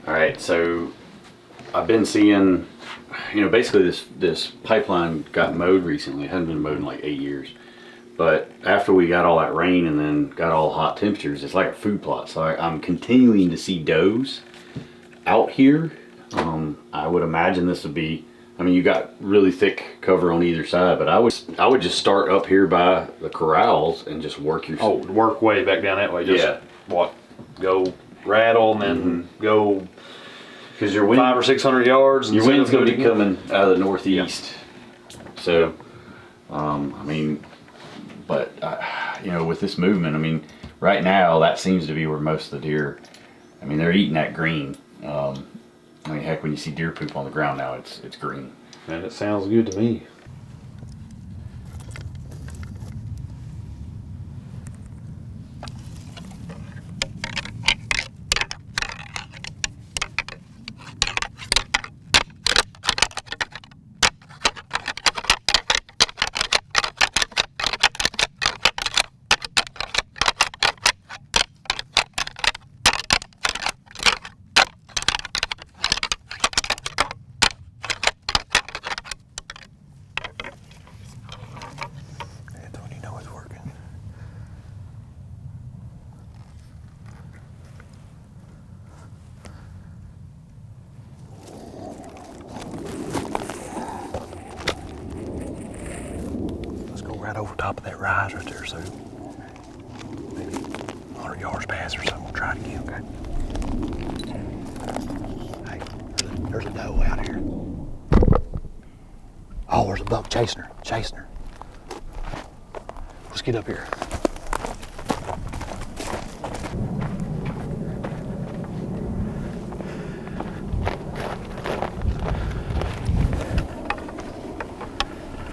All right, so I've been seeing, basically this pipeline got mowed recently. It hadn't been mowed in like 8 years. But after we got all that rain and then got all hot temperatures, it's like a food plot. So I'm continuing to see does out here. I would imagine this would be, you got really thick cover on either side, but I would just start up here by the corrals and just work your... Oh, work way back down that way. Just, go rattle and then go... Because your wind, 500 or 600 yards. Your wind's going to be coming out of the northeast. Yeah. So, but with this movement, right now that seems to be where most of the deer, they're eating that green. Heck, when you see deer poop on the ground now, it's green. Man, it sounds good to me. Right over top of that rise right there, so maybe 100 yards past or something. We'll try it again, okay? Hey, there's a doe out here. Oh, there's a buck chasing her. Let's get up here.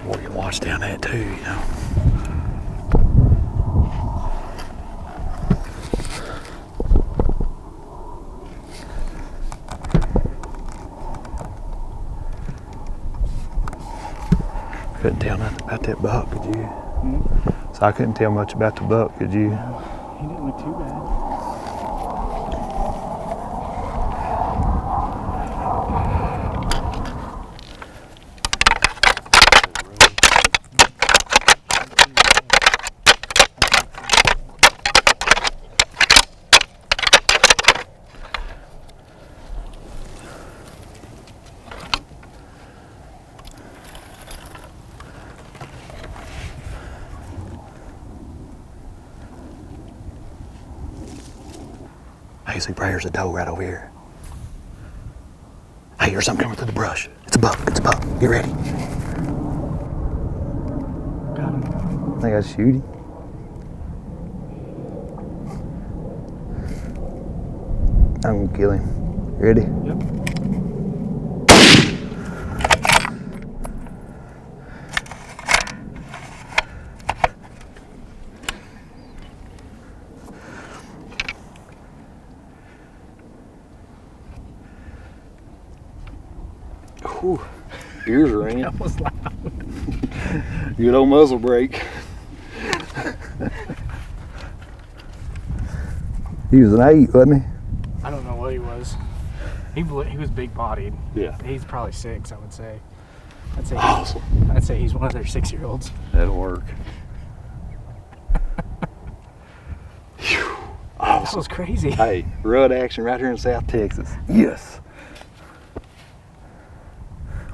Boy, you can watch down that too, Couldn't tell nothing about that buck, could you? Mm-hmm. So I couldn't tell much about the buck, could you? No, he didn't look too bad. Hey, see, there's a doe right over here. Hey, there's something coming through the brush. It's a buck. Get ready. Got him. I think I shoot him. I'm gonna kill him. Ready? Yep. Whew. Ears are ringing. That was loud. Good old muzzle brake. He was an 8, wasn't he? I don't know what he was. He was big bodied. Yeah. He's probably 6, I would say. Awesome. I'd say he's one of their 6-year-olds. That'll work. Awesome. That was crazy. Hey, rut action right here in South Texas. Yes.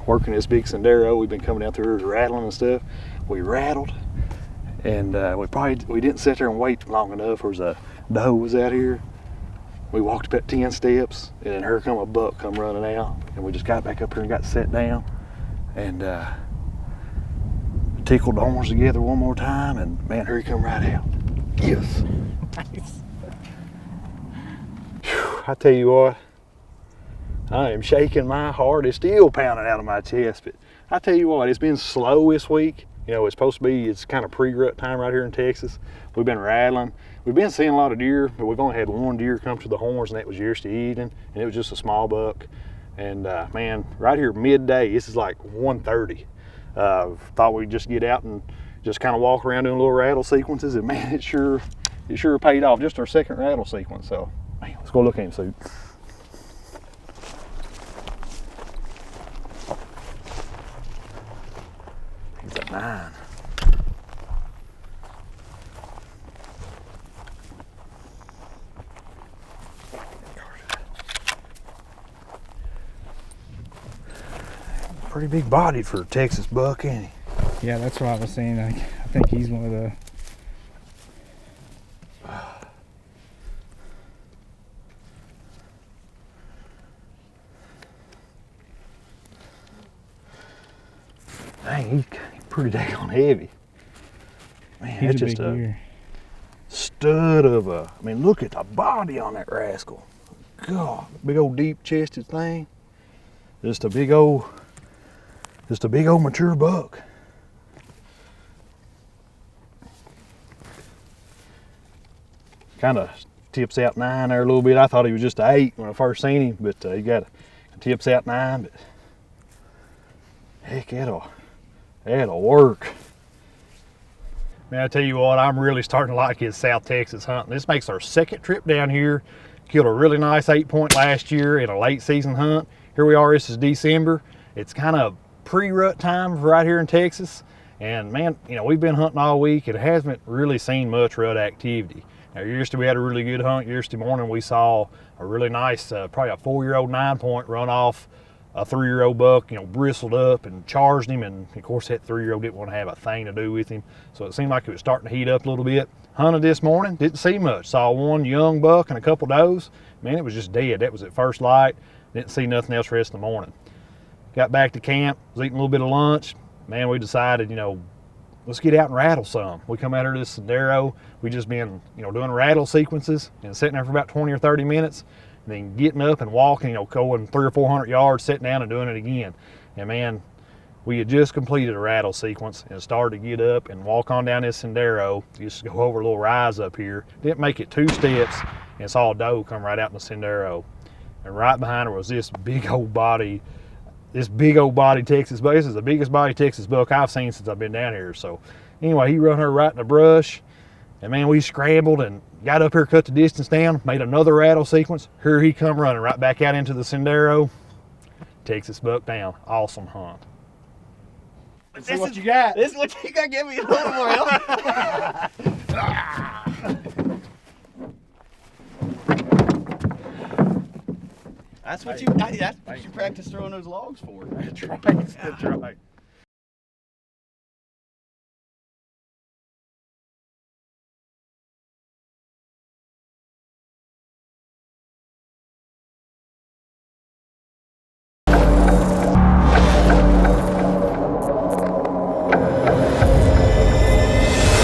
Working this big Sendero, we've been coming out there rattling and stuff. We rattled, and we didn't sit there and wait long enough. There was a doe was out here. We walked about 10 steps, and then here come a buck come running out, and we just got back up here and got set down, and tickled the horns together one more time, and man, here he come right out. Yes. Nice. Whew, I tell you what, I am shaking my heart. It's still pounding out of my chest, but I tell you what, it's been slow this week. It's supposed to be, it's kind of pre-rut time right here in Texas. We've been rattling. We've been seeing a lot of deer, but we've only had one deer come to the horns, and that was yesterday evening, and it was just a small buck. And man, right here midday, this is like 1:30. Thought we'd just get out and just kind of walk around doing little rattle sequences, and man, it sure paid off. Just our second rattle sequence. So man, let's go look at him, Sue. at 9. Pretty big bodied for a Texas buck, ain't he? Yeah, that's what I was saying. I think he's one of the. Dang, he's pretty daggone heavy. Man, He's that's a just big a deer. stud of a. I mean, look at the body on that rascal. God, big old deep chested thing. Just a big old mature buck. Kind of tips out 9 there a little bit. I thought he was just an 8 when I first seen him, but he tips out 9. But heck, that'll work. Man, I tell you what, I'm really starting to like his South Texas hunting. This makes our second trip down here. Killed a really nice 8-point last year in a late season hunt. Here we are, this is December. It's kind of pre-rut time right here in Texas. And man, you know, we've been hunting all week. It hasn't really seen much rut activity. Now, yesterday we had a really good hunt. Yesterday morning we saw a really nice, probably a 4-year-old 9-point run off a 3-year-old buck, you know, bristled up and charged him. And of course that 3-year-old didn't want to have a thing to do with him. So it seemed like it was starting to heat up a little bit. Hunted this morning, didn't see much. Saw one young buck and a couple does. Man, it was just dead. That was at first light. Didn't see nothing else the rest of the morning. Got back to camp, was eating a little bit of lunch. Man, we decided, you know, let's get out and rattle some. We come out here to this Sendero. We just been, you know, doing rattle sequences and sitting there for about 20 or 30 minutes. And then getting up and walking, you know, going 300 or 400 yards, sitting down and doing it again. And man, we had just completed a rattle sequence and started to get up and walk on down this Sendero. Just go over a little rise up here. Didn't make it 2 steps and saw a doe come right out in the Sendero. And right behind her was this big old body Texas buck. This is the biggest body Texas buck I've seen since I've been down here. So anyway, he run her right in the brush. And man, we scrambled and got up here, cut the distance down, made another rattle sequence. Here he come running right back out into the Sendero. Texas buck down. Awesome hunt. This is what you got. This is what you got. Give me a little more help. That's what you practice throwing those logs for. That's right. That's right.